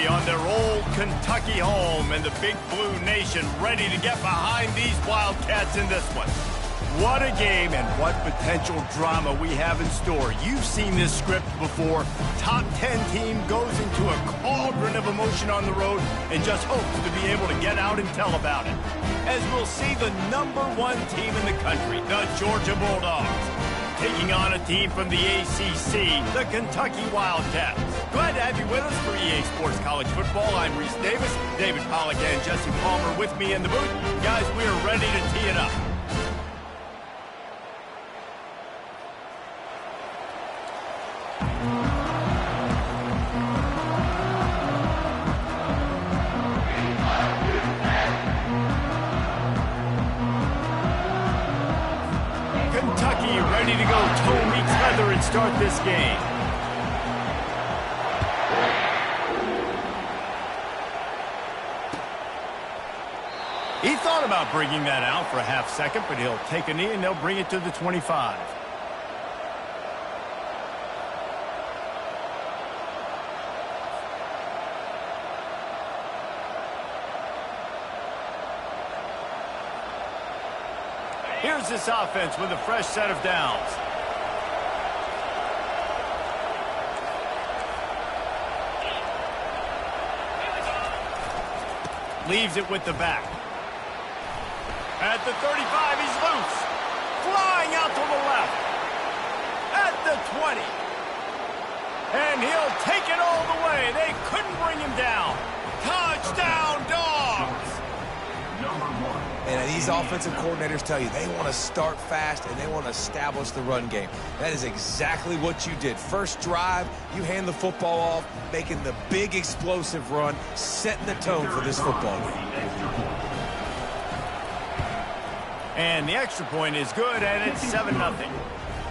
Kentucky on their old Kentucky home, and the Big Blue Nation ready to get behind these Wildcats in this one. What a game and what potential drama we have in store. You've seen this script before. Top 10 team goes into a cauldron of emotion on the road and just hopes to be able to get out and tell about it. As we'll see the #1 team in the country, the Georgia Bulldogs, taking on a team from the ACC, the Kentucky Wildcats. Glad to have you with us for EA Sports College Football. I'm Reese Davis, David Pollack and Jesse Palmer with me in the booth. Guys, we are ready to tee it up. Kentucky ready to go toe meets leather and start this game. He thought about bringing that out for a half second, but he'll take a knee and they'll bring it to the 25. Here's this offense with a fresh set of downs. Leaves it with the back. At the 35, he's loose. Flying out to the left. At the 20. And he'll take it all the way. They couldn't bring him down. Touchdown, Dogs! And these offensive coordinators tell you they want to start fast and they want to establish the run game. That is exactly what you did. First drive, you hand the football off, making the big explosive run, setting the tone for this football game. And the extra point is good, and it's 7-0.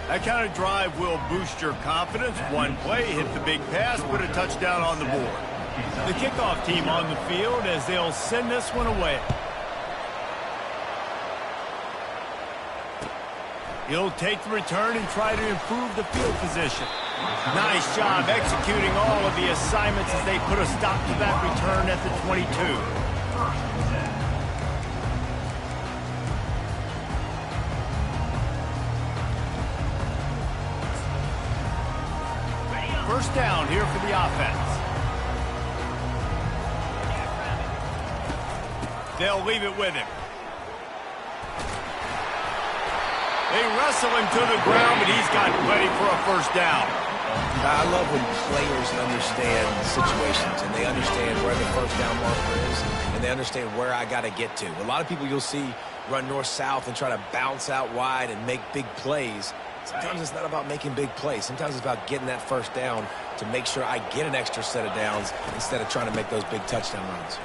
That kind of drive will boost your confidence. One play, hit the big pass, put a touchdown on the board. The kickoff team on the field as they'll send this one away. He'll take the return and try to improve the field position. Nice job executing all of the assignments as they put a stop to that return at the 22. First down here for the offense. They'll leave it with him. They wrestle him to the ground, but he's got plenty for a first down. I love when players understand situations and they understand where the first down marker is and they understand where I got to get to. A lot of people you'll see run north-south and try to bounce out wide and make big plays. Sometimes it's not about making big plays. Sometimes it's about getting that first down to make sure I get an extra set of downs instead of trying to make those big touchdown runs.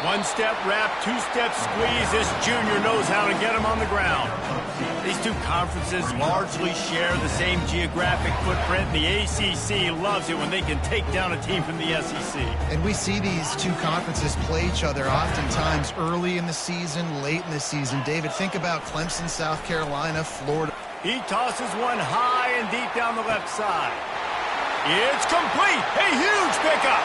One-step wrap, two-step squeeze. This junior knows how to get him on the ground. These two conferences largely share the same geographic footprint. The ACC loves it when they can take down a team from the SEC. And we see these two conferences play each other oftentimes early in the season, late in the season. David, think about Clemson, South Carolina, Florida. He tosses one high and deep down the left side. It's complete. A huge pickup.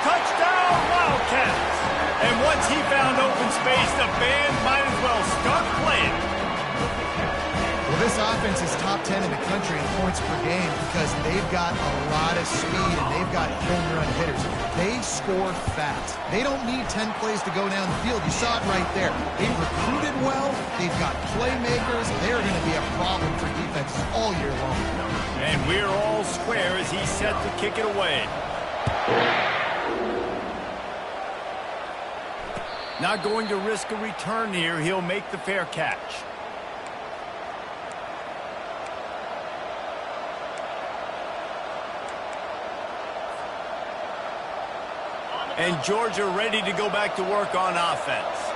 Touchdown, Wildcats. And once he found open space, the band might as well start playing. Well, this offense is top 10 in the country in points per game because they've got a lot of speed and they've got home run hitters. They score fast. They don't need 10 plays to go down the field. You saw it right there. They've recruited well. They've got playmakers. They're going to be a problem for defenses all year long. And we're all square as he's set to kick it away. Not going to risk a return here. He'll make the fair catch. And Georgia ready to go back to work on offense.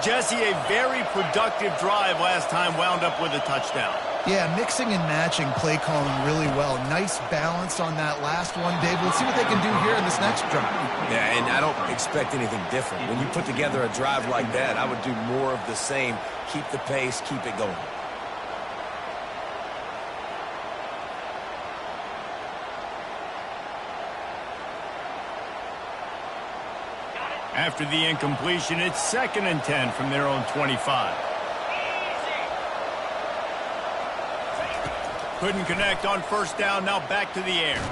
Jesse, a very productive drive last time, wound up with a touchdown. Yeah, mixing and matching play calling really well. Nice balance on that last one, Dave. Let's see what they can do here in this next drive. Yeah, and I don't expect anything different. When you put together a drive like that, I would do more of the same. Keep the pace, keep it going. After the incompletion, it's 2nd and 10 from their own 25. Couldn't connect on 1st down, now back to the air.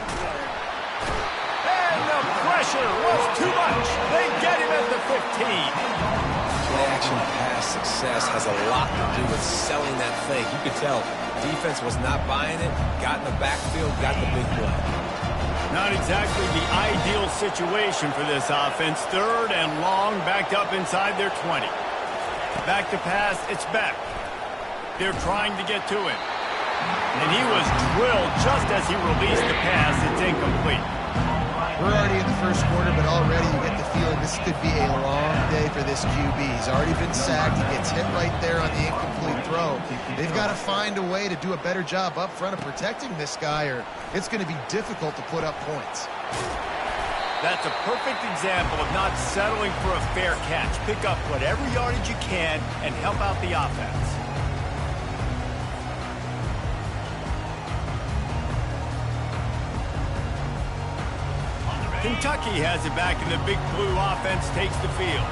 And the pressure was too much. They get him at the 15. Play-action pass success has a lot to do with selling that fake. You could tell defense was not buying it, got in the backfield, got the big play. Not exactly the ideal situation for this offense. 3rd and long, backed up inside their 20. Back to pass, it's Beck. They're trying to get to him. And he was drilled just as he released the pass. It's incomplete. We're already in the 1st quarter, but already you get the feeling this could be a long day for this QB. He's already been sacked. He gets hit right there on the incomplete throw. They've got to find a way to do a better job up front of protecting this guy, or it's going to be difficult to put up points. That's a perfect example of not settling for a fair catch. Pick up whatever yardage you can and help out the offense. Kentucky has it back, and the Big Blue offense takes the field.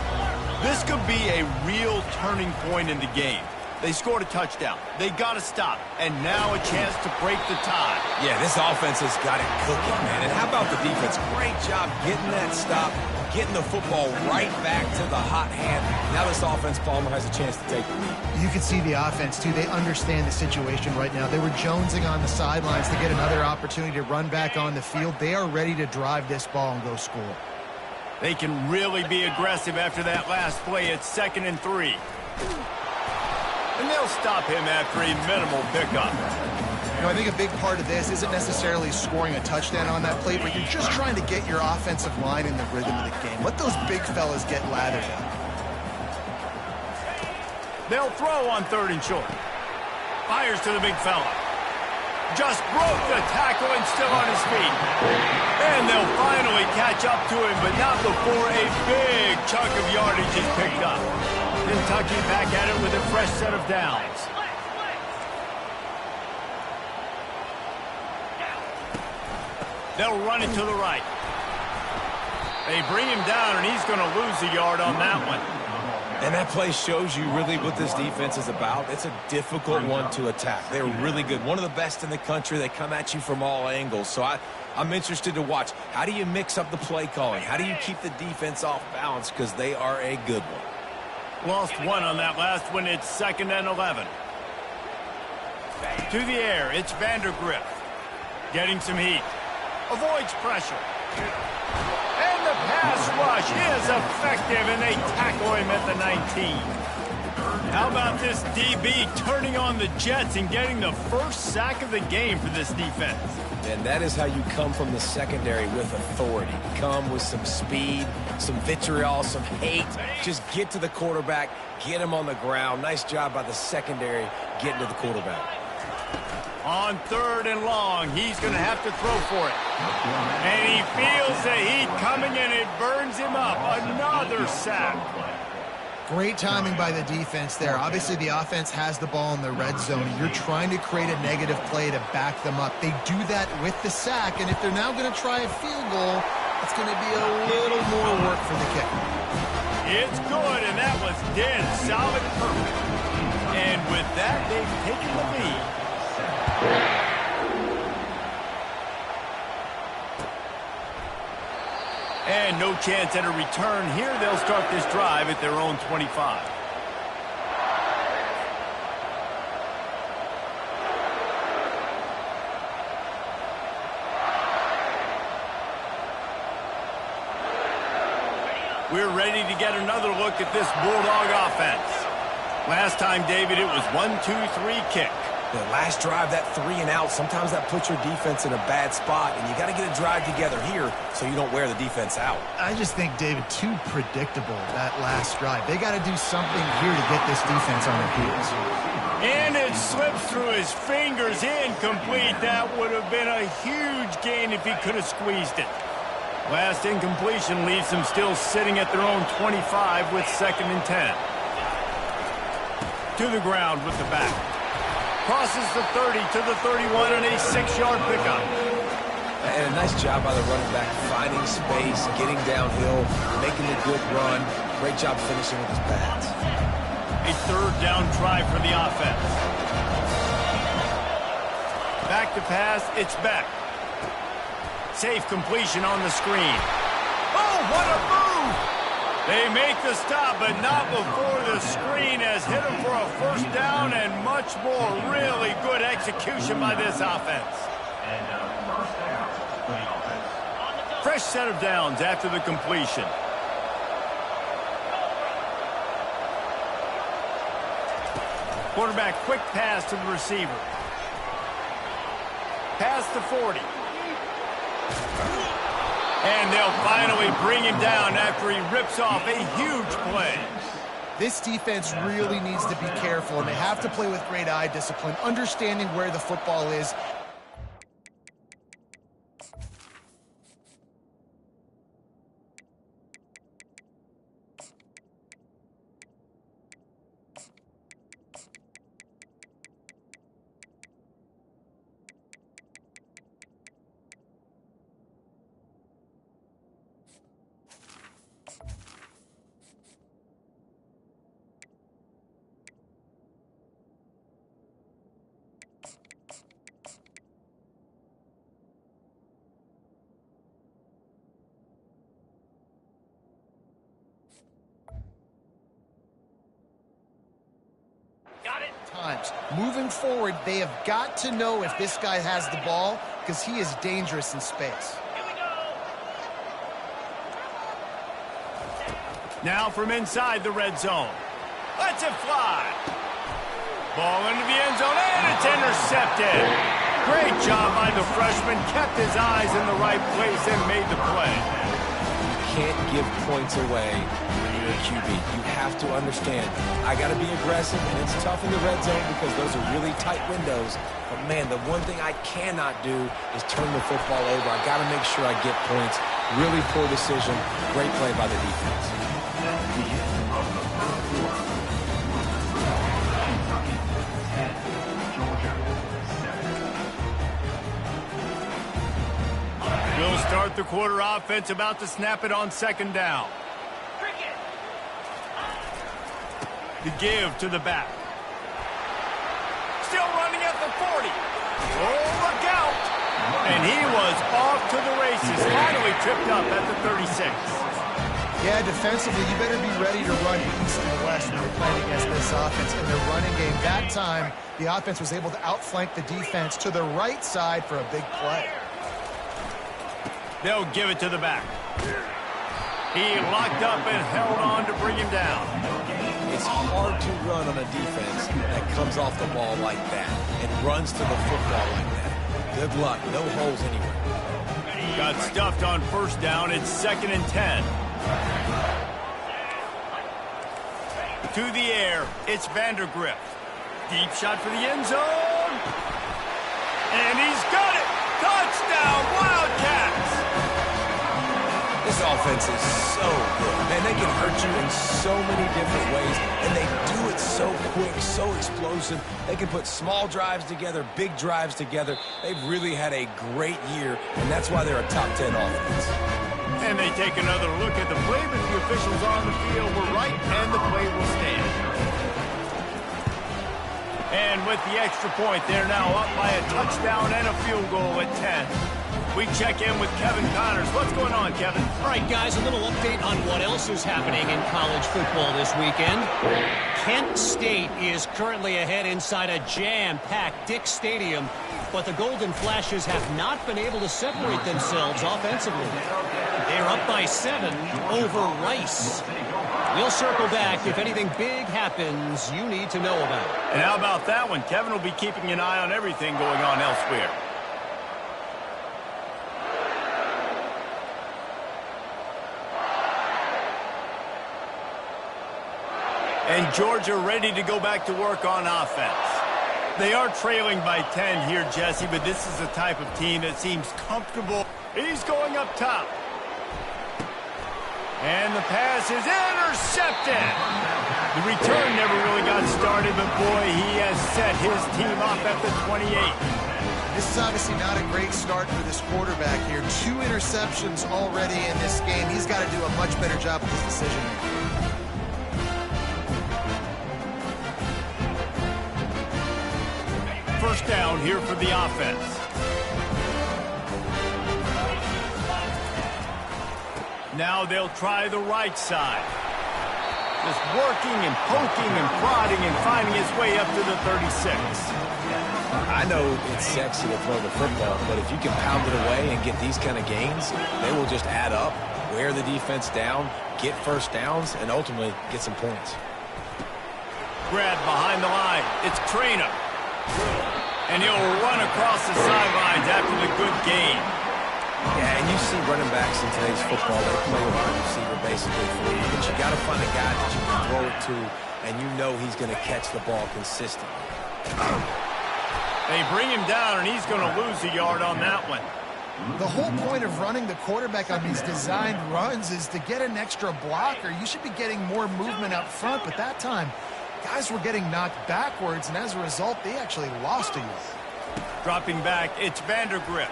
This could be a real turning point in the game. They scored a touchdown. They got to stop. And now a chance to break the tie. Yeah, this offense has got it cooking, man. And how about the defense? Great job getting that stop, getting the football right back to the hot hand. Now this offense, Palmer, has a chance to take the lead. You can see the offense, too. They understand the situation right now. They were jonesing on the sidelines to get another opportunity to run back on the field. They are ready to drive this ball and go score. They can really be aggressive after that last play. It's 2nd and 3. And they'll stop him after a minimal pickup. You know, I think a big part of this isn't necessarily scoring a touchdown on that play, but you're just trying to get your offensive line in the rhythm of the game. Let those big fellas get lathered up. They'll throw on 3rd and short. Fires to the big fella. Just broke the tackle and still on his feet. And they'll finally catch up to him, but not before a big chunk of yardage is picked up. Kentucky back at it with a fresh set of downs. They'll run it to the right. They bring him down, and he's going to lose a yard on that one. And that play shows you really what this defense is about. It's a difficult one to attack. They're really good. One of the best in the country. They come at you from all angles. So I'm interested to watch. How do you mix up the play calling? How do you keep the defense off balance? Because they are a good one. Lost one on that last one. It's 2nd and 11. To the air, it's Vandergrift. Getting some heat. Avoids pressure. And the pass rush is effective, and they tackle him at the 19. How about this DB turning on the Jets and getting the first sack of the game for this defense? And that is how you come from the secondary with authority. Come with some speed, some vitriol, some hate. Just get to the quarterback, get him on the ground. Nice job by the secondary getting to the quarterback. On 3rd and long, he's going to have to throw for it. And he feels the heat coming, and it burns him up. Another sack. Great timing by the defense there. Obviously, the offense has the ball in the red zone. You're trying to create a negative play to back them up. They do that with the sack, and if they're now going to try a field goal, it's going to be a little more work for the kicker. It's good, and that was dead solid perfect. And with that, they've taken the lead. And no chance at a return here. They'll start this drive at their own 25. We're ready to get another look at this Bulldog offense. Last time, David, it was 1-2-3 kick. The last drive, that 3 and out, sometimes that puts your defense in a bad spot, and you got to get a drive together here so you don't wear the defense out. I just think, David, too predictable, that last drive. They got to do something here to get this defense on their heels. And it slips through his fingers, incomplete. That would have been a huge gain if he could have squeezed it. Last incompletion leaves them still sitting at their own 25 with 2nd and 10. To the ground with the back. Crosses the 30 to the 31 and a 6-yard pickup. And a nice job by the running back, finding space, getting downhill, making a good run. Great job finishing with his pads. A third down try for the offense. Back to pass, it's Beck. Safe completion on the screen. Oh, what a move! They make the stop, but not before the screen has hit him for a first down and much more. Really good execution by this offense. First down for the offense. Fresh set of downs after the completion. Quarterback, quick pass to the receiver. Pass to 40. And they'll finally bring him down after he rips off a huge play. This defense really needs to be careful, and they have to play with great eye discipline, understanding where the football is. Times. Moving forward, they have got to know if this guy has the ball because he is dangerous in space. Now from inside the red zone. Lets it fly. Ball into the end zone, and it's intercepted. Great job by the freshman. Kept his eyes in the right place and made the play. You can't give points away when you're a QB. You have to understand, I got to be aggressive, and it's tough in the red zone because those are really tight windows. But, man, the one thing I cannot do is turn the football over. I got to make sure I get points. Really poor decision. Great play by the defense. We'll start the quarter offense, about to snap it on second down. The give to the back. Still running at the 40. Oh, look out. And he was off to the races. Finally tripped up at the 36. Yeah, defensively, you better be ready to run east and west when you're playing against this offense in their running game. That time, the offense was able to outflank the defense to the right side for a big play. They'll give it to the back. He locked up and held on to bring him down. It's hard to run on a defense that comes off the ball like that and runs to the football like that. Good luck. No holes anywhere. Got stuffed on first down. It's 2nd and 10. To the air, it's Vandergrift. Deep shot for the end zone. And he's got it. Touchdown, Wildcats. This offense is so good. Man, they can hurt you in so many different ways, and they do it so quick, so explosive. They can put small drives together, big drives together. They've really had a great year, and that's why they're a top 10 offense. And they take another look at the play, but the officials on the field were right, and the play will stand. And with the extra point, they're now up by a touchdown and a field goal at 10. We check in with Kevin Connors. What's going on, Kevin? All right, guys, a little update on what else is happening in college football this weekend. Kent State is currently ahead inside a jam-packed Dick Stadium, but the Golden Flashes have not been able to separate themselves offensively. They're up by 7 over Rice. We'll circle back if anything big happens you need to know about. And how about that one? Kevin will be keeping an eye on everything going on elsewhere. And Georgia ready to go back to work on offense. They are trailing by 10 here, Jesse, but this is the type of team that seems comfortable. He's going up top. And the pass is intercepted. The return never really got started, but boy, he has set his team up at the 28. This is obviously not a great start for this quarterback here. 2 interceptions already in this game. He's got to do a much better job with his decision-making. First down here for the offense. Now they'll try the right side. Just working and poking and prodding and finding his way up to the 36. I know it's sexy to throw the football, but if you can pound it away and get these kind of gains, they will just add up, wear the defense down, get first downs, and ultimately get some points. Grab behind the line. It's Ncaa. And he'll run across the sidelines after the good gain. Yeah, and you see running backs in today's football, they play a wide receiver basically for you, but you got to find a guy that you can throw it to, and you know he's going to catch the ball consistently. They bring him down, and he's going to lose a yard on that one. The whole point of running the quarterback on these designed runs is to get an extra blocker. You should be getting more movement up front, but that time, guys were getting knocked backwards, and as a result, they actually lost a yard. Dropping back, it's Vandergrift.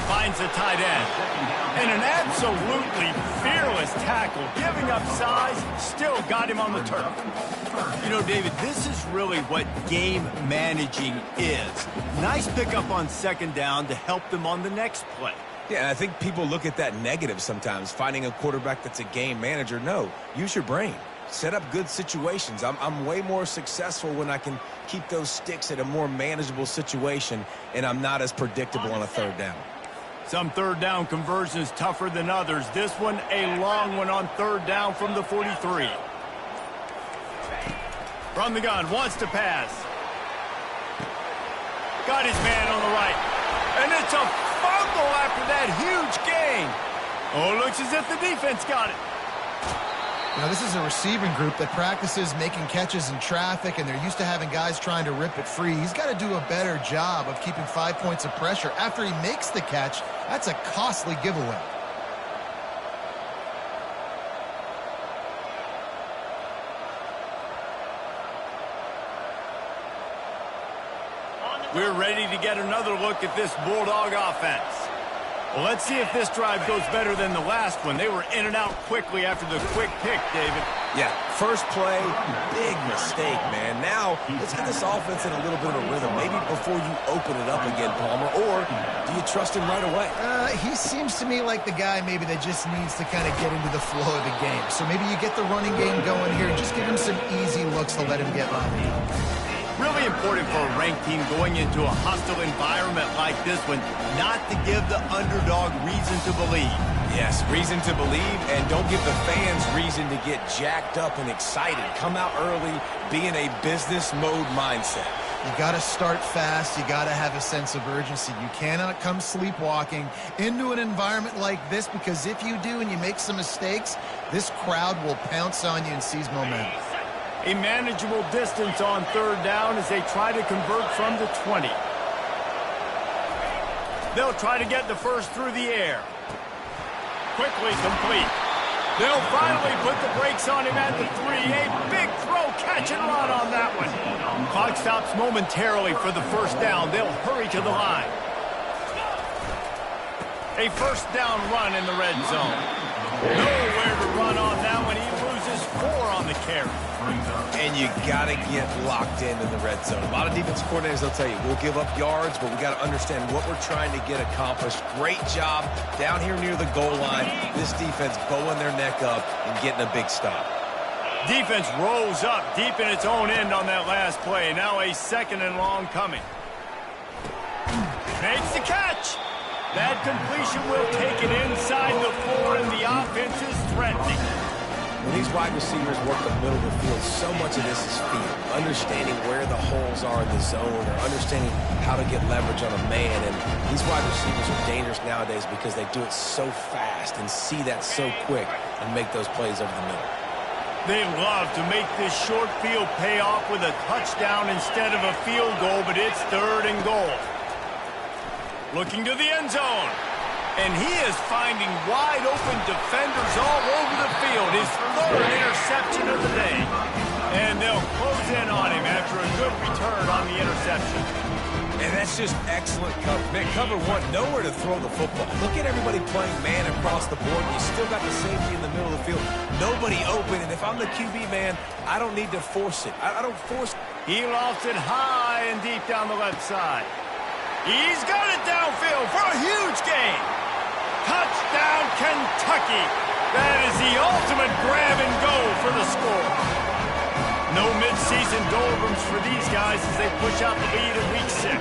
Finds a tight end. And an absolutely fearless tackle. Giving up size, still got him on the turf. You know, David, this is really what game managing is. Nice pickup on second down to help them on the next play. Yeah, and I think people look at that negative sometimes, finding a quarterback that's a game manager. No, use your brain. Set up good situations. I'm way more successful when I can keep those sticks at a more manageable situation, and I'm not as predictable on a third down. Some third down conversions tougher than others. This one, a long one on third down from the 43. From the gun, wants to pass. Got his man on the right. And it's a fumble after that huge gain. Oh, looks as if the defense got it. You know, this is a receiving group that practices making catches in traffic, and they're used to having guys trying to rip it free. He's got to do a better job of keeping 5 points of pressure. After he makes the catch, that's a costly giveaway. We're ready to get another look at this Bulldog offense. Well, let's see if this drive goes better than the last one. They were in and out quickly after the quick pick, David. Yeah, first play, big mistake, man. Now, let's get this offense in a little bit of a rhythm. Maybe before you open it up again, Palmer, or do you trust him right away? He seems to me like the guy maybe that just needs to kind of get into the flow of the game. So maybe you get the running game going here and just give him some easy looks to let him get by. Really important for a ranked team going into a hostile environment like this one, not to give the underdog reason to believe. Yes, reason to believe, and don't give the fans reason to get jacked up and excited. Come out early, be in a business mode mindset. You got to start fast. You got to have a sense of urgency. You cannot come sleepwalking into an environment like this, because if you do and you make some mistakes, this crowd will pounce on you and seize momentum. A manageable distance on third down as they try to convert from the 20. They'll try to get the first through the air. Quickly complete. They'll finally put the brakes on him at the 3. A big throw, catch and run on that one. Clock stops momentarily for the first down. They'll hurry to the line. A first down run in the red zone. Nowhere to run on that one. He loses 4 on the carry. And you got to get locked in the red zone. A lot of defense coordinators, they'll tell you, we'll give up yards, but we got to understand what we're trying to get accomplished. Great job down here near the goal line. This defense bowing their neck up and getting a big stop. Defense rolls up deep in its own end on that last play. Now a second and long coming. Makes the catch. That completion will take it inside the 4, and the offense is threatening. When these wide receivers work the middle of the field, so much of this is feel. Understanding where the holes are in the zone, or understanding how to get leverage on a man. And these wide receivers are dangerous nowadays because they do it so fast and see that so quick and make those plays over the middle. They love to make this short field pay off with a touchdown instead of a field goal, but it's third and goal. Looking to the end zone. And he is finding wide-open defenders all over the field. His 3rd interception of the day. And they'll close in on him after a good return on the interception. And that's just excellent cover. Man, cover one, nowhere to throw the football. Look at everybody playing man across the board. You still got the safety in the middle of the field. Nobody open, and if I'm the QB, man, I don't need to force it. I don't force it. He lofts it high and deep down the left side. He's got it downfield for a huge gain. Touchdown, Kentucky. That is the ultimate grab and go for the score. No mid-season doldrums for these guys as they push out the lead in Week 6.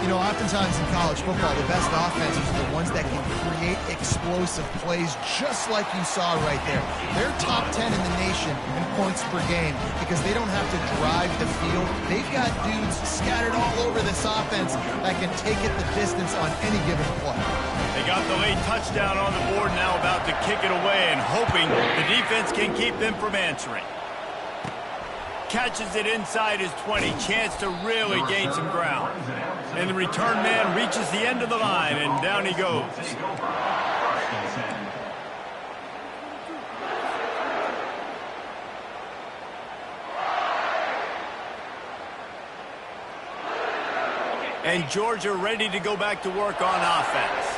You know, oftentimes in college football, the best offenses are the ones that can create explosive plays just like you saw right there. They're top 10 in the nation in points per game because they don't have to drive the field. They've got dudes scattered all over this offense that can take it the distance on any given play. They got the late touchdown on the board, now about to kick it away and hoping the defense can keep them from answering. Catches it inside his 20. Chance to really gain some ground. And the return man reaches the end of the line, and down he goes. And Georgia ready to go back to work on offense.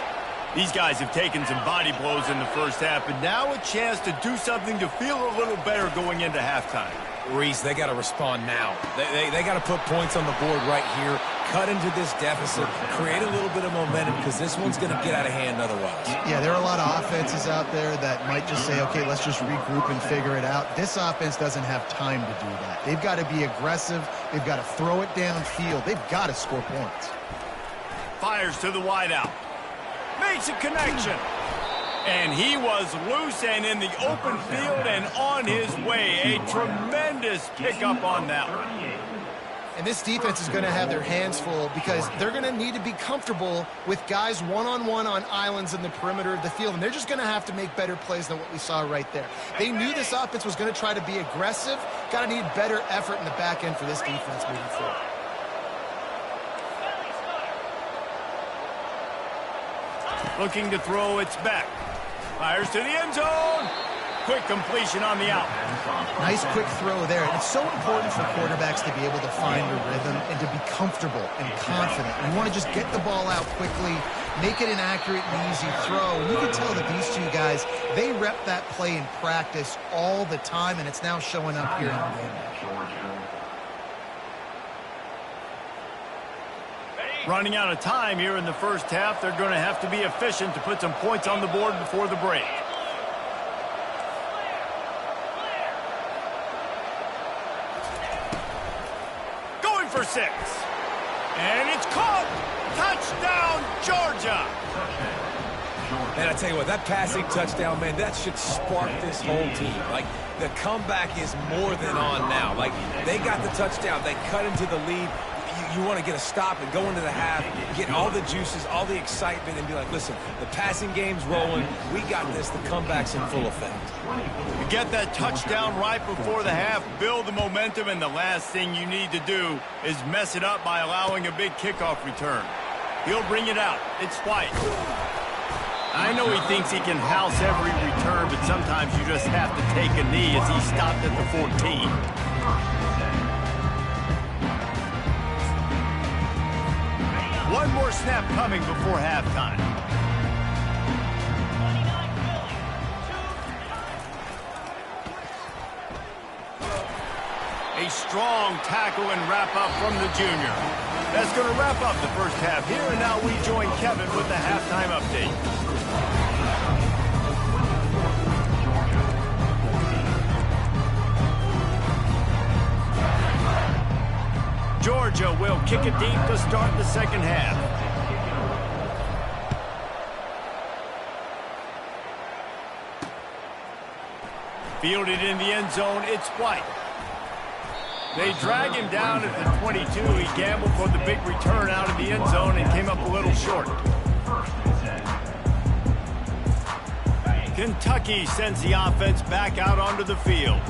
These guys have taken some body blows in the first half, but now a chance to do something to feel a little better going into halftime. Reese, they got to respond now. They got to put points on the board right here, cut into this deficit, create a little bit of momentum because this one's going to get out of hand otherwise. Yeah, there are a lot of offenses out there that might just say, okay, let's just regroup and figure it out. This offense doesn't have time to do that. They've got to be aggressive. They've got to throw it downfield. They've got to score points. Fires to the wideout. Makes a connection. And he was loose and in the open field and on his way. A tremendous pickup on that one. And this defense is going to have their hands full because they're going to need to be comfortable with guys one-on-one on islands in the perimeter of the field. And they're just going to have to make better plays than what we saw right there. They knew this offense was going to try to be aggressive. Got to need better effort in the back end for this defense moving forward. Looking to throw, it's back. Fires to the end zone. Quick completion on the out. Nice quick throw there. And it's so important for quarterbacks to be able to find a rhythm and to be comfortable and confident. You want to just get the ball out quickly, make it an accurate and easy throw. And you can tell that these two guys, they rep that play in practice all the time, and it's now showing up here in the game. Running out of time here in the first half. They're going to have to be efficient to put some points on the board before the break. Going for 6. And it's caught. Touchdown, Georgia. And I tell you what, that passing touchdown, man, that should spark this whole team. Like, the comeback is more than on now. Like, they got the touchdown. They cut into the lead. You want to get a stop and go into the half, get all the juices, all the excitement, and be like, listen, the passing game's rolling. We got this. The comeback's in full effect. You get that touchdown right before the half, build the momentum, and the last thing you need to do is mess it up by allowing a big kickoff return. He'll bring it out. It's White. I know he thinks he can house every return, but sometimes you just have to take a knee as he stopped at the 14. One more snap coming before halftime. A strong tackle and wrap up from the junior. That's going to wrap up the first half here, and now we join Kevin with the halftime update. Georgia will kick it deep to start the second half. Fielded in the end zone, it's White. They drag him down at the 22. He gambled for the big return out of the end zone and came up a little short. Kentucky sends the offense back out onto the field.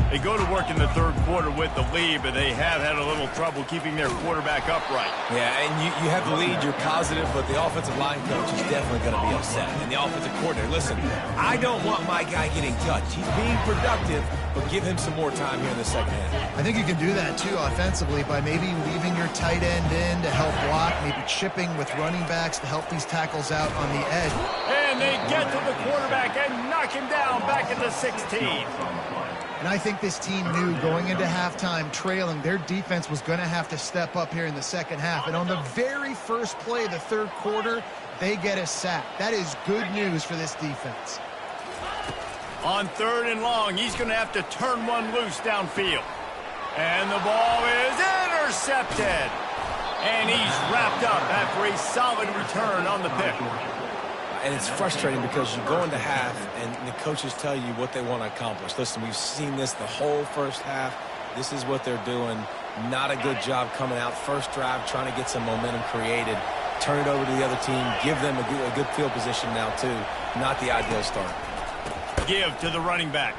They go to work in the third quarter with the lead, but they have had a little trouble keeping their quarterback upright. Yeah, and you have the lead, you're positive, but the offensive line coach is definitely going to be upset. And the offensive coordinator, listen, I don't want my guy getting touched. He's being productive, but give him some more time here in the second half. I think you can do that, too, offensively, by maybe leaving your tight end in to help block, maybe chipping with running backs to help these tackles out on the edge. And they get to the quarterback and knock him down back at the 16. And I think this team knew going into halftime trailing, their defense was going to have to step up here in the second half. And on the very first play of the third quarter, they get a sack. That is good news for this defense. On 3rd and long, he's going to have to turn one loose downfield. And the ball is intercepted. And he's wrapped up after a solid return on the pick. And it's frustrating because you go into half and the coaches tell you what they want to accomplish. Listen, we've seen this the whole first half. This is what they're doing. Not a good job coming out. First drive, trying to get some momentum created. Turn it over to the other team. Give them a good field position now, too. Not the ideal start. Give to the running back.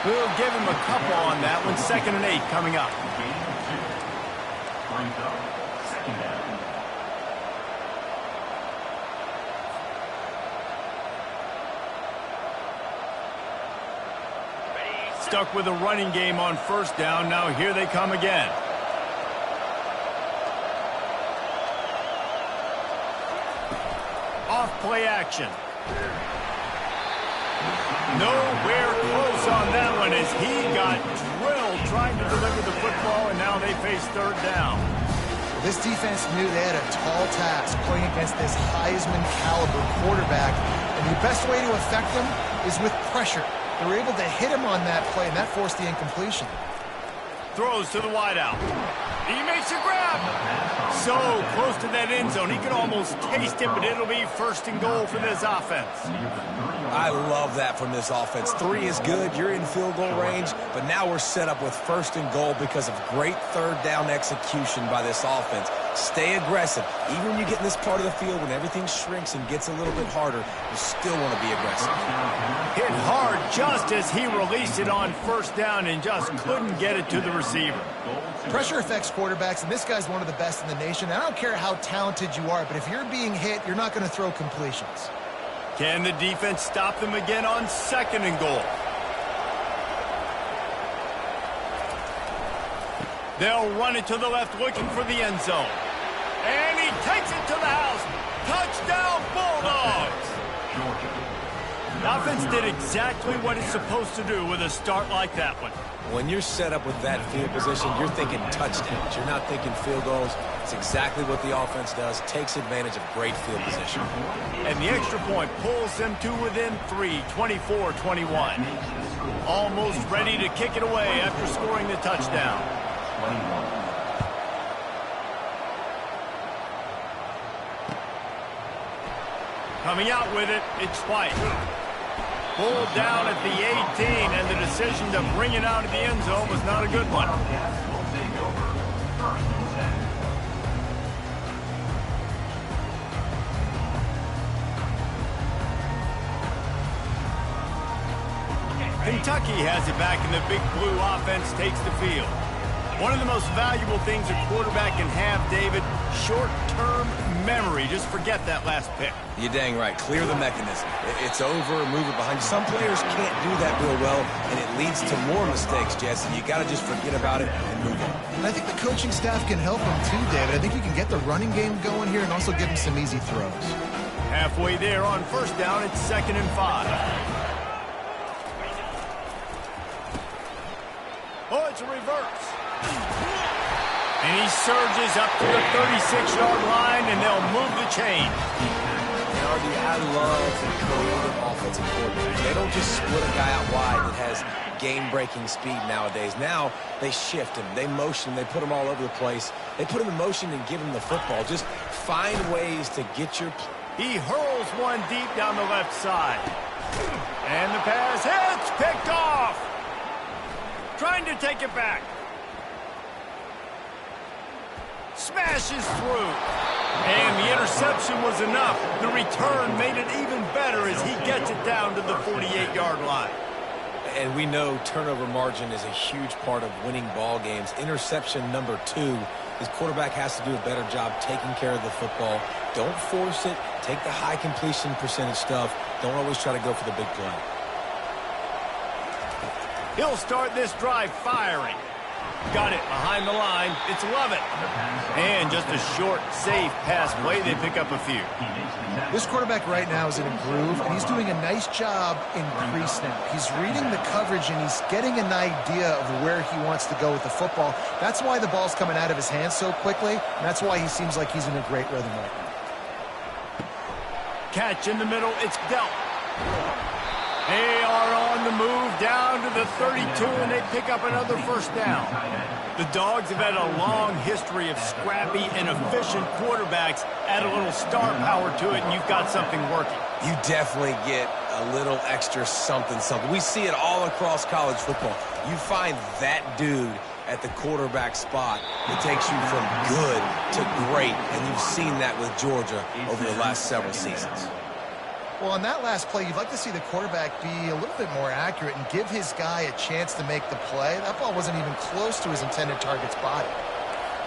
We'll give him a couple on that one. 2nd and 8 coming up. Brings up 2nd down. Stuck with a running game on 1st down. Now here they come again. Off play action. Nowhere close on that one as he got drilled trying to deliver the football, and now they face 3rd down. This defense knew they had a tall task playing against this Heisman caliber quarterback, and the best way to affect them is with pressure. They were able to hit him on that play, and that forced the incompletion. Throws to the wideout. He makes a grab. So close to that end zone. He can almost taste it, but it'll be 1st and goal for this offense. I love that from this offense. 3 is good. You're in field goal range, but now we're set up with 1st and goal because of great 3rd down execution by this offense. Stay aggressive. Even when you get in this part of the field, when everything shrinks and gets a little bit harder, you still want to be aggressive. Hit hard just as he released it on 1st down and just couldn't get it to the receiver. Pressure affects quarterbacks, and this guy's one of the best in the nation. I don't care how talented you are, but if you're being hit, you're not going to throw completions. Can the defense stop them again on 2nd and goal? They'll run it to the left looking for the end zone. And he takes it to the house. Touchdown, Bulldogs! The offense did exactly what it's supposed to do with a start like that one. When you're set up with that field position, you're thinking touchdowns. You're not thinking field goals. It's exactly what the offense does. Takes advantage of great field position. And the extra point pulls them to within 3, 24-21. Almost ready to kick it away after scoring the touchdown. Coming out with it, it's White. Pulled down at the 18, and the decision to bring it out of the end zone was not a good one. Kentucky has it back, and the Big Blue offense takes the field. One of the most valuable things a quarterback can have, David, short-term memory. Just forget that last pick. You're dang right. Clear the mechanism. It's over, move it behind you. Some players can't do that real well, and it leads to more mistakes, Jesse. You got to just forget about it and move on. And I think the coaching staff can help him too, David. I think you can get the running game going here and also give him some easy throws. Halfway there on 1st down, it's 2nd and 5. Oh, it's a reverse. And he surges up to the 36-yard line, and they'll move the chain. I love the creative offensive coordinators. They don't just split a guy out wide that has game-breaking speed nowadays. Now they shift him, they motion him, they put him all over the place. They put him in motion and give him the football. Just find ways to get your... He hurls one deep down the left side. And the pass hits, picked off. Trying to take it back. Smashes through. And the interception was enough. The return made it even better as he gets it down to the 48-yard line. And we know turnover margin is a huge part of winning ball games. Interception number 2. His quarterback has to do a better job taking care of the football. Don't force it. Take the high completion percentage stuff. Don't always try to go for the big play. He'll start this drive firing. Got it behind the line. It's Lovett. And just a short, safe pass play. They pick up a few. This quarterback right now is in a groove, and he's doing a nice job in pre-snap. He's reading the coverage, and he's getting an idea of where he wants to go with the football. That's why the ball's coming out of his hands so quickly, and that's why he seems like he's in a great rhythm right now. Catch in the middle. It's dealt. They are on the move down to the 32, and they pick up another first down. The Dogs have had a long history of scrappy and efficient quarterbacks. Add a little star power to it, and you've got something working. You definitely get a little extra something. We see it all across college football. You find that dude at the quarterback spot, it takes you from good to great, and you've seen that with Georgia over the last several seasons. Well, on that last play, you'd like to see the quarterback be a little bit more accurate and give his guy a chance to make the play. That ball wasn't even close to his intended target's body.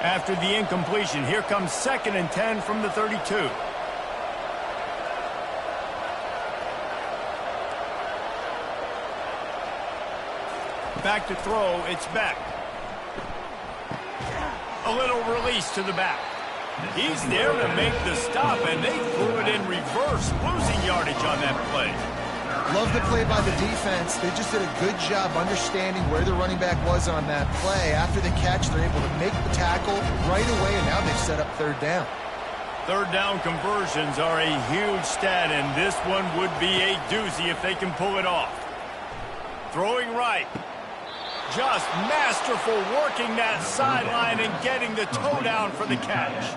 After the incompletion, here comes 2nd and 10 from the 32. Back to throw, it's Beck. A little release to the back. He's there to make the stop, and they threw it in reverse, losing yardage on that play. Love the play by the defense. They just did a good job understanding where the running back was on that play. After the catch, they're able to make the tackle right away, and now they've set up 3rd down. 3rd down conversions are a huge stat, and this one would be a doozy if they can pull it off. Throwing right. Just masterful working that sideline and getting the toe down for the catch.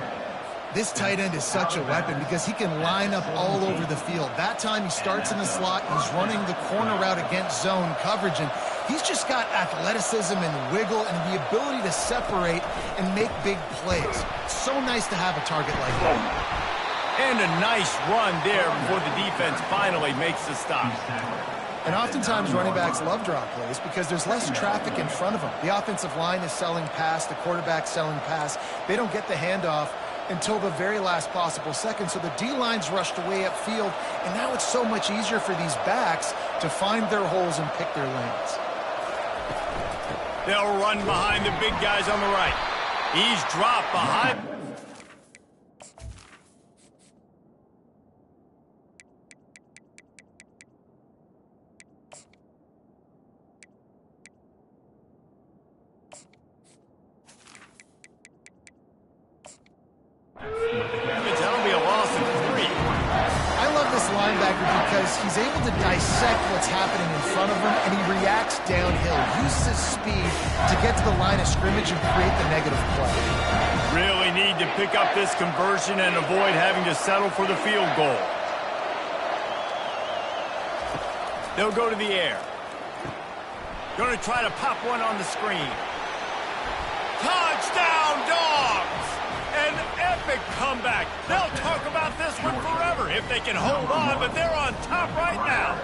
This tight end is such a weapon because he can line up all over the field. That time he starts in the slot, he's running the corner route against zone coverage, and he's just got athleticism and wiggle and the ability to separate and make big plays. It's so nice to have a target like that. And a nice run there before the defense finally makes the stop. And oftentimes running backs love draw plays because there's less traffic in front of them. The offensive line is selling pass, the quarterback's selling pass. They don't get the handoff until the very last possible second, so the D-line's rushed away upfield, and now it's so much easier for these backs to find their holes and pick their lanes. They'll run behind the big guys on the right. He's dropped behind. That'll be a loss of 3. I love this linebacker because he's able to dissect what's happening in front of him, and he reacts downhill, uses his speed to get to the line of scrimmage and create the negative play. Really need to pick up this conversion and avoid having to settle for the field goal. They'll go to the air. Going to try to pop one on the screen. Touchdown, Dogs! An epic comeback. They'll talk about this one forever if they can hold on, but they're on top right now.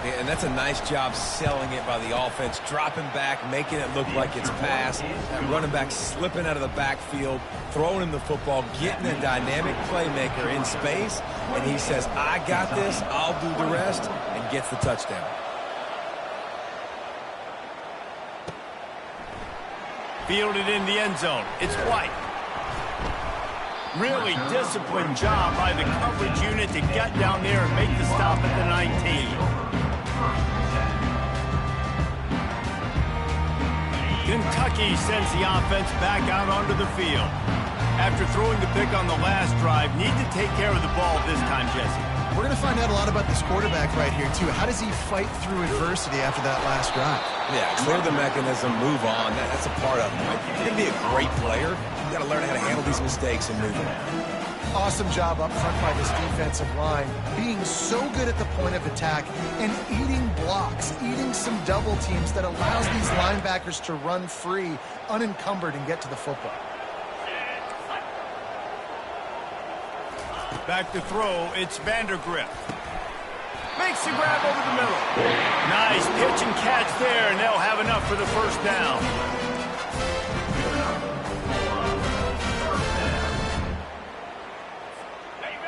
Yeah, and that's a nice job selling it by the offense, dropping back, making it look like it's pass. That running back slipping out of the backfield, throwing him the football, getting a dynamic playmaker in space, and he says, I got this, I'll do the rest, and gets the touchdown. Fielded in the end zone. It's White. Really disciplined job by the coverage unit to get down there and make the stop at the 19. Kentucky sends the offense back out onto the field. After throwing the pick on the last drive, need to take care of the ball this time, Jesse. We're going to find out a lot about this quarterback right here, too. How does he fight through adversity after that last drive? Yeah, clear the mechanism, move on. That's a part of it. Right? If you're going to be a great player, you've got to learn how to handle these mistakes and move on. Awesome job up front by this defensive line, being so good at the point of attack and eating blocks, eating some double teams that allows these linebackers to run free, unencumbered, and get to the football. Back to throw, it's Vandergrift. Makes the grab over the middle. Nice pitch and catch there, and they'll have enough for the first down.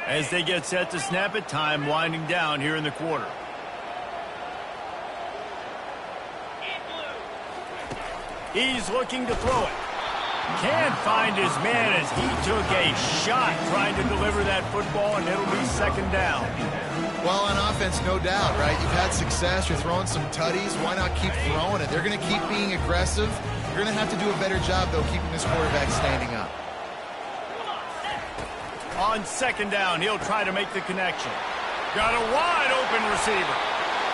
As they get set to snap it, time winding down here in the quarter. He's looking to throw it. Can't find his man as he took a shot trying to deliver that football, and it'll be second down. Well, on offense, no doubt, right? You've had success. You're throwing some tutties. Why not keep throwing it? They're going to keep being aggressive. You're going to have to do a better job, though, keeping this quarterback standing up. On second down, he'll try to make the connection. Got a wide open receiver.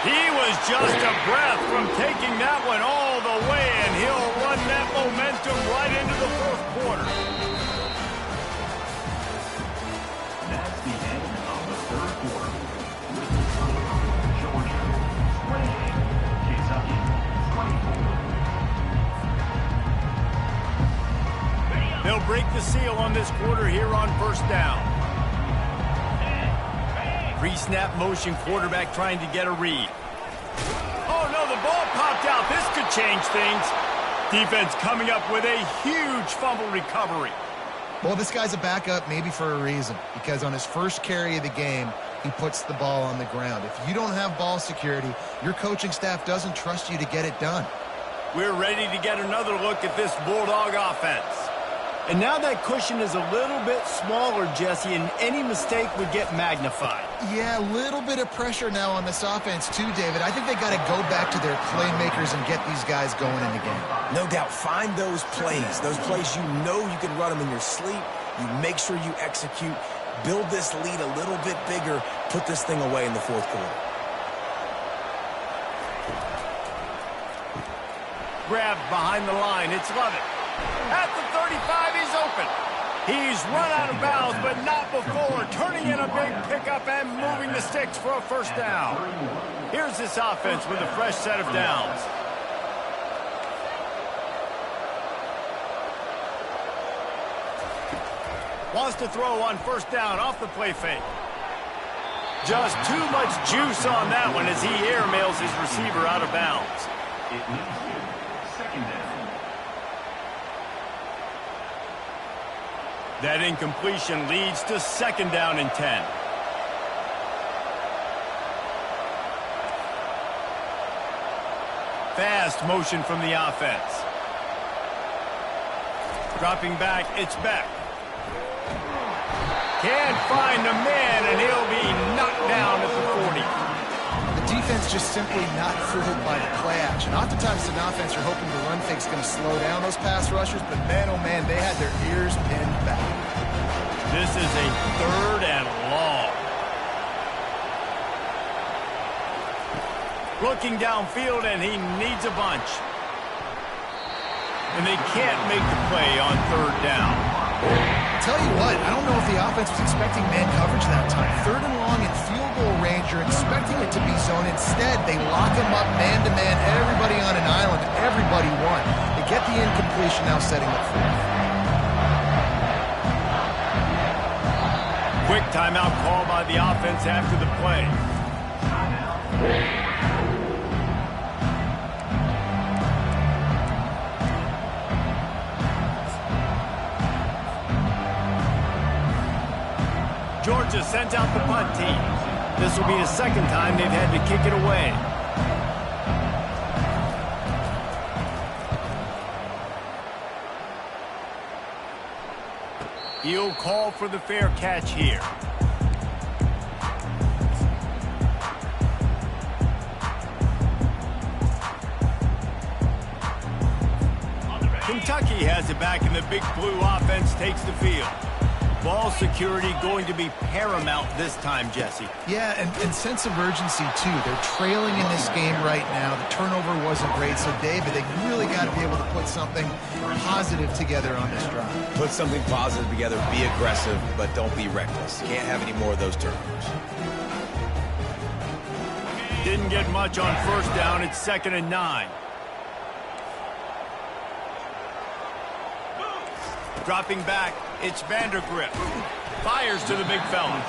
He was just a breath from taking that one all the way, and he'll run that momentum right into the fourth quarter. That's the end of the third quarter. With the score, Georgia 28, Kentucky 24. They'll break the seal on this quarter here on first down. Pre-snap motion, quarterback trying to get a read. Oh, no, the ball popped out. This could change things. Defense coming up with a huge fumble recovery. Well, this guy's a backup maybe for a reason, because on his first carry of the game, he puts the ball on the ground. If you don't have ball security, your coaching staff doesn't trust you to get it done. We're ready to get another look at this Bulldog offense. And now that cushion is a little bit smaller, Jesse, and any mistake would get magnified. Yeah, a little bit of pressure now on this offense too, David. I think they got to go back to their playmakers and get these guys going in the game. No doubt, find those plays you know you can run them in your sleep. You make sure you execute, build this lead a little bit bigger, put this thing away in the fourth quarter. Grabbed behind the line, it's Lovett. At the 35, he's open. He's run out of bounds, but not before, turning in a big pickup and moving the sticks for a first down. Here's this offense with a fresh set of downs. Wants to throw on first down off the play fake. Just too much juice on that one as he airmails his receiver out of bounds. It means second down. That incompletion leads to second down and 10. Fast motion from the offense. Dropping back, it's Beck. Can't find the man, and he'll be knocked down at the 40. The defense just simply not fooled by the play action. Oftentimes, an offense, you're hoping the run fake's going to slow down those pass rushers, but man, oh man, they had their ears pinned back. This is a third and long. Looking downfield, and he needs a bunch. And they can't make the play on third down. Tell you what, I don't know if the offense was expecting man coverage that time. Third and long in field goal range, you're expecting it to be zone. Instead, they lock him up man-to-man, everybody on an island, everybody won. They get the incompletion, now setting up fourth. Quick timeout call by the offense after the play. Georgia sent out the punt team. This will be the second time they've had to kick it away. He'll call for the fair catch here. Kentucky has it back, and the Big Blue offense takes the field. Ball security going to be paramount this time, Jesse. Yeah, and sense of urgency, too. They're trailing in this game right now. The turnover wasn't great, so, David, they really got to be able to put something positive together on this drive. Put something positive together, be aggressive, but don't be reckless. Can't have any more of those turnovers. Didn't get much on first down. It's 2nd and 9. Dropping back, it's Vandergrift. Fires to the big fella.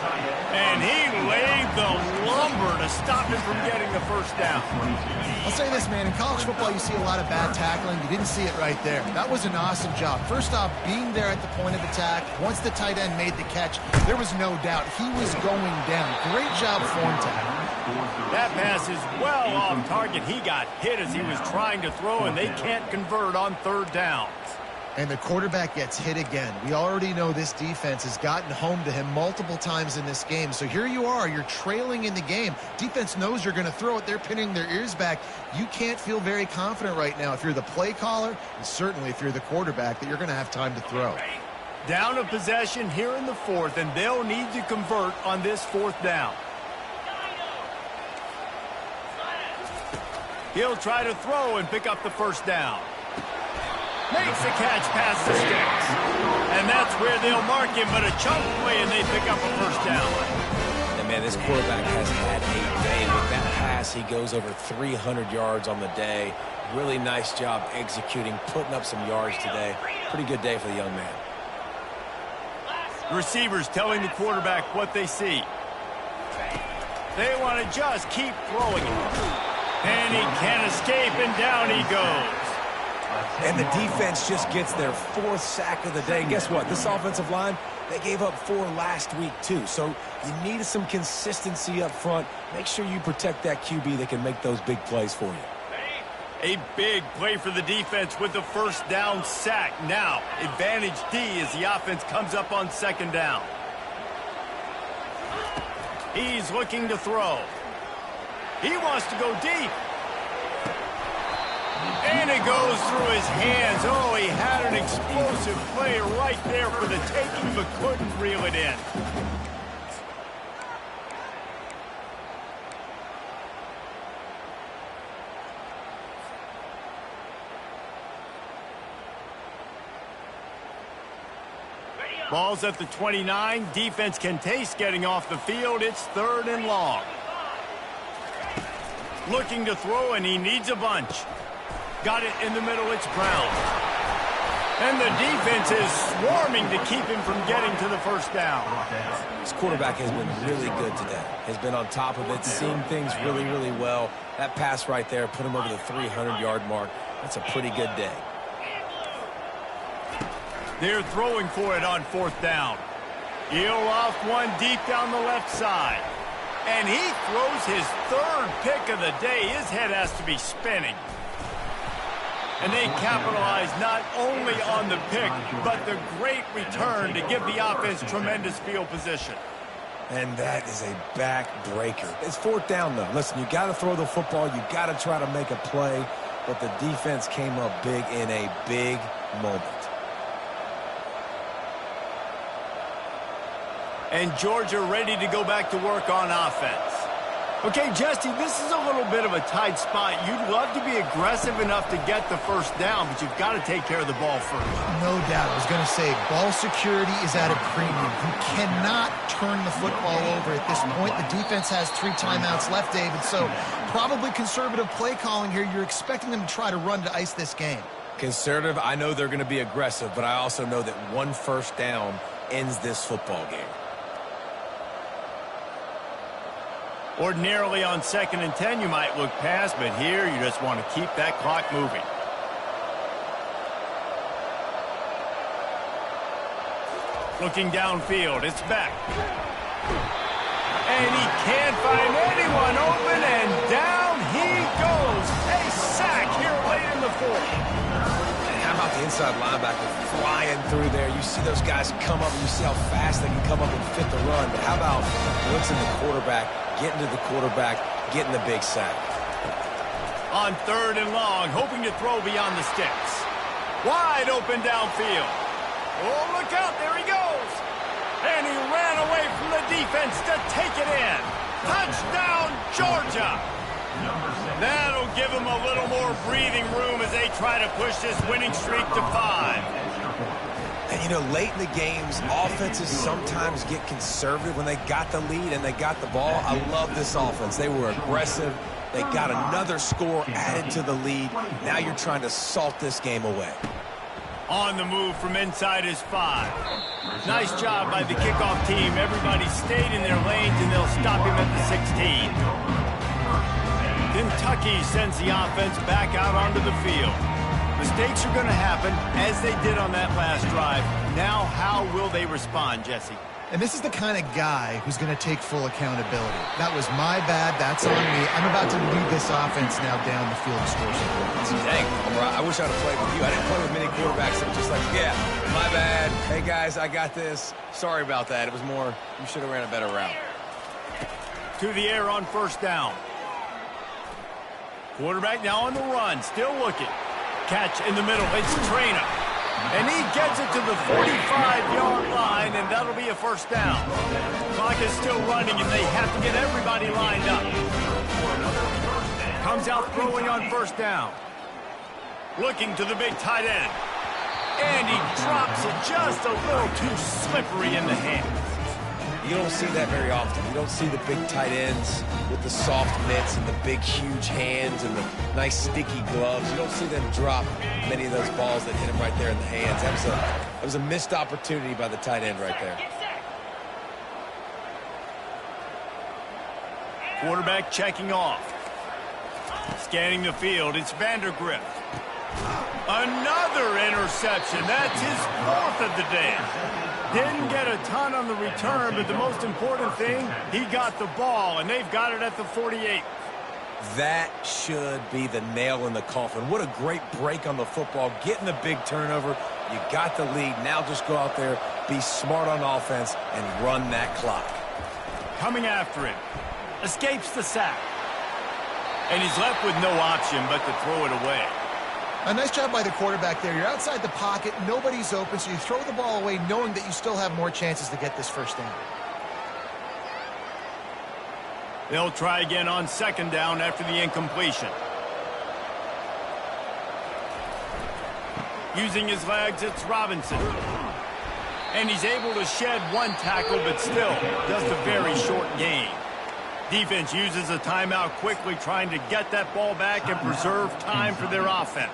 And he laid the lumber to stop him from getting the first down. I'll say this, man. In college football, you see a lot of bad tackling. You didn't see it right there. That was an awesome job. First off, being there at the point of attack. Once the tight end made the catch, there was no doubt he was going down. Great job form tackling. That pass is well off target. He got hit as he was trying to throw, and they can't convert on third downs. And the quarterback gets hit again. We already know this defense has gotten home to him multiple times in this game. So here you are. You're trailing in the game. Defense knows you're going to throw it. They're pinning their ears back. You can't feel very confident right now if you're the play caller, and certainly if you're the quarterback, that you're going to have time to throw. Down a possession here in the fourth, and they'll need to convert on this fourth down. He'll try to throw and pick up the first down. Makes the catch past the sticks. And that's where they'll mark him, but a chunk play and they pick up a first down. And man, this quarterback has had a day. With that pass, he goes over 300 yards on the day. Really nice job executing, putting up some yards today. Pretty good day for the young man. The receivers telling the quarterback what they see. They want to just keep throwing it. And he can't escape, and down he goes. And the defense just gets their fourth sack of the day. And guess what? This offensive line, they gave up 4 last week too. So you need some consistency up front. Make sure you protect that QB that can make those big plays for you. A big play for the defense with the first down sack. Now, advantage D as the offense comes up on second down. He's looking to throw. He wants to go deep. And it goes through his hands. Oh, he had an explosive play right there for the taking, but couldn't reel it in. Ball's at the 29. Defense can taste getting off the field. It's third and long. Looking to throw, and he needs a bunch. Got it in the middle. It's Brown. And the defense is swarming to keep him from getting to the first down. This quarterback has been really good today. Has been on top of it, seeing things really, really well. That pass right there put him over the 300-yard mark. That's a pretty good day. They're throwing for it on fourth down. He'll off one deep down the left side. And he throws his third pick of the day. His head has to be spinning. And they capitalize not only on the pick, but the great return to give the offense tremendous field position. And that is a back-breaker. It's fourth down, though. Listen, you got to throw the football. You got to try to make a play. But the defense came up big in a big moment. And Georgia ready to go back to work on offense. Okay, Jesse, this is a little bit of a tight spot. You'd love to be aggressive enough to get the first down, but you've got to take care of the ball first. No doubt. I was going to say, ball security is at a premium. You cannot turn the football over at this point. The defense has 3 timeouts left, David, so probably conservative play calling here. You're expecting them to try to run to ice this game. Conservative, I know they're going to be aggressive, but I also know that one first down ends this football game. Ordinarily on 2nd and 10, you might look past, but here you just want to keep that clock moving. Looking downfield, it's back. And he can't find anyone open, and down he goes. A sack here late in the fourth. And how about the inside linebacker flying through there? You see those guys come up, and you see how fast they can come up and fit the run. But how about blitzing the quarterback, getting to the quarterback, getting the big sack? On 3rd and long, hoping to throw beyond the sticks. Wide open downfield. Oh, look out, there he goes. And he ran away from the defense to take it in. Touchdown, Georgia. That'll give them a little more breathing room as they try to push this winning streak to 5. And, you know, late in the games, offenses sometimes get conservative when they got the lead and they got the ball. I love this offense. They were aggressive. They got another score added to the lead. Now you're trying to salt this game away. On the move from inside his 5. Nice job by the kickoff team. Everybody stayed in their lanes, and they'll stop him at the 16. Kentucky sends the offense back out onto the field. Mistakes are going to happen, as they did on that last drive. Now, how will they respond, Jesse? And this is the kind of guy who's going to take full accountability. That was my bad. That's on me. I'm about to lead this offense now down the field and score some points. Dang, I wish I'd have played with you. I didn't play with many quarterbacks that were just like, yeah, my bad. Hey, guys, I got this. Sorry about that. It was more, you should have ran a better route. To the air on first down. Quarterback now on the run. Still looking. Catch in the middle. It's Trainer. And he gets it to the 45-yard line, and that'll be a first down. Clock is still running, and they have to get everybody lined up. Comes out throwing on first down. Looking to the big tight end. And he drops it just a little too slippery in the hands. You don't see that very often. You don't see the big tight ends with the soft mitts and the big, huge hands and the nice, sticky gloves. You don't see them drop many of those balls that hit him right there in the hands. That was a missed opportunity by the tight end right there. Quarterback checking off. Scanning the field, it's Vandergrift. Another interception. That's his fourth of the day. Didn't get a ton on the return, but the most important thing, he got the ball, and they've got it at the 48. That should be the nail in the coffin. What a great break on the football. Getting the big turnover. You got the lead. Now just go out there, be smart on offense, and run that clock. Coming after him. Escapes the sack. And he's left with no option but to throw it away. A nice job by the quarterback there. You're outside the pocket. Nobody's open, so you throw the ball away knowing that you still have more chances to get this first down. They'll try again on second down after the incompletion. Using his legs, it's Robinson. And he's able to shed one tackle, but still just a very short gain. Defense uses a timeout quickly, trying to get that ball back and preserve time for their offense.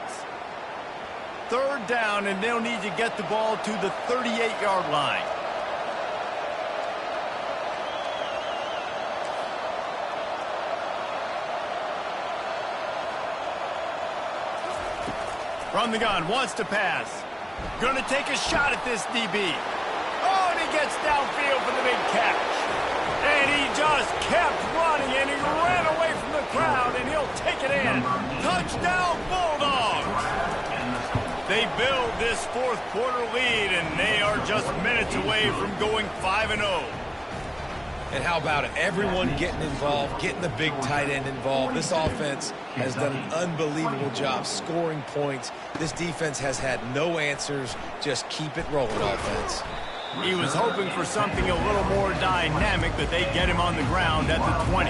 Third down, and they'll need to get the ball to the 38-yard line. From the gun, wants to pass. Gonna take a shot at this DB. Oh, and he gets downfield for the big catch. And he just kept running, and he ran away from the crowd, and he'll take it in. Touchdown, Bulldogs! They build this fourth quarter lead, and they are just minutes away from going 5-0. And how about it? Everyone getting involved, getting the big tight end involved. This offense has done an unbelievable job scoring points. This defense has had no answers. Just keep it rolling, offense. He was hoping for something a little more dynamic, but they get him on the ground at the 20.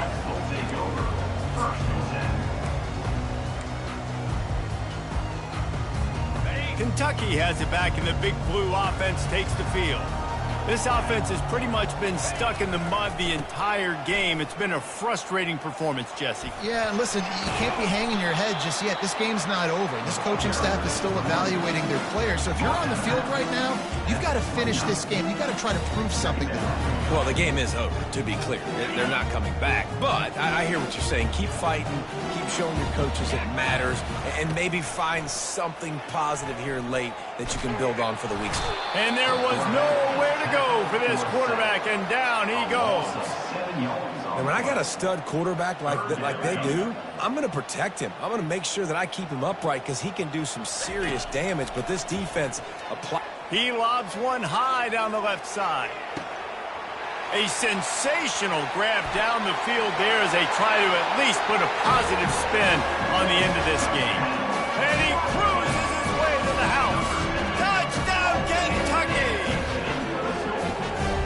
Kentucky has it back, and the Big Blue offense takes the field. This offense has pretty much been stuck in the mud the entire game. It's been a frustrating performance, Jesse. Yeah, and listen, you can't be hanging your head just yet. This game's not over. This coaching staff is still evaluating their players. So if you're on the field right now, you've got to finish this game. You've got to try to prove something to them. Well, the game is over, to be clear. They're not coming back. But I hear what you're saying. Keep fighting. Keep showing your coaches it matters. And maybe find something positive here late that you can build on for the weeks. And there was nowhere to go for this quarterback, and down he goes. And when I got a stud quarterback like they do, I'm going to protect him. I'm going to make sure that I keep him upright because he can do some serious damage. But this defense He lobs one high down the left side. A sensational grab down the field there as they try to at least put a positive spin on the end of this game. And he cruises his way to the house. Touchdown, Kentucky!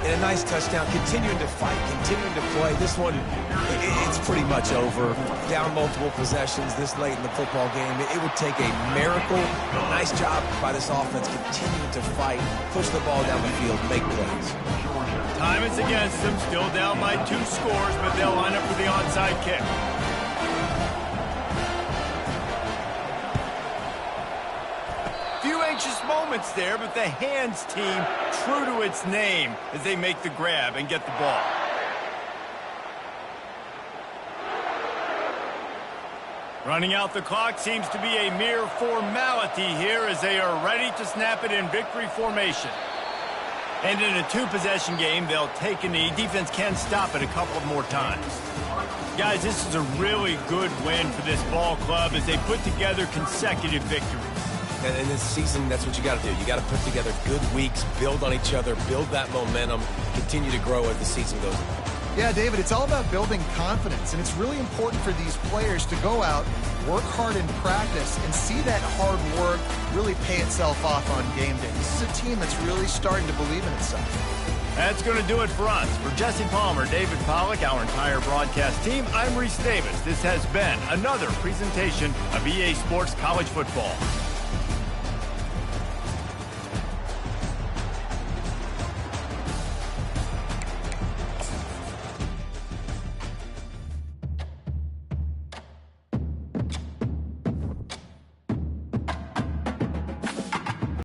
And a nice touchdown, continuing to fight, continuing to play. This one, it's pretty much over. Down multiple possessions this late in the football game. It would take a miracle. Nice job by this offense, continuing to fight, push the ball down the field, make plays. Time is against them, still down by 2 scores, but they'll line up for the onside kick. Few anxious moments there, but the hands team true to its name as they make the grab and get the ball. Running out the clock seems to be a mere formality here as they are ready to snap it in victory formation. And in a two-possession game, they'll take a knee. Defense can stop it a couple more times. Guys, this is a really good win for this ball club as they put together consecutive victories. And in this season, that's what you got to do. You got to put together good weeks, build on each other, build that momentum, continue to grow as the season goes on. Yeah, David, it's all about building confidence, and it's really important for these players to go out, work hard in practice, and see that hard work really pay itself off on game day. This is a team that's really starting to believe in itself. That's going to do it for us. For Jesse Palmer, David Pollack, our entire broadcast team, I'm Reese Davis. This has been another presentation of EA Sports College Football.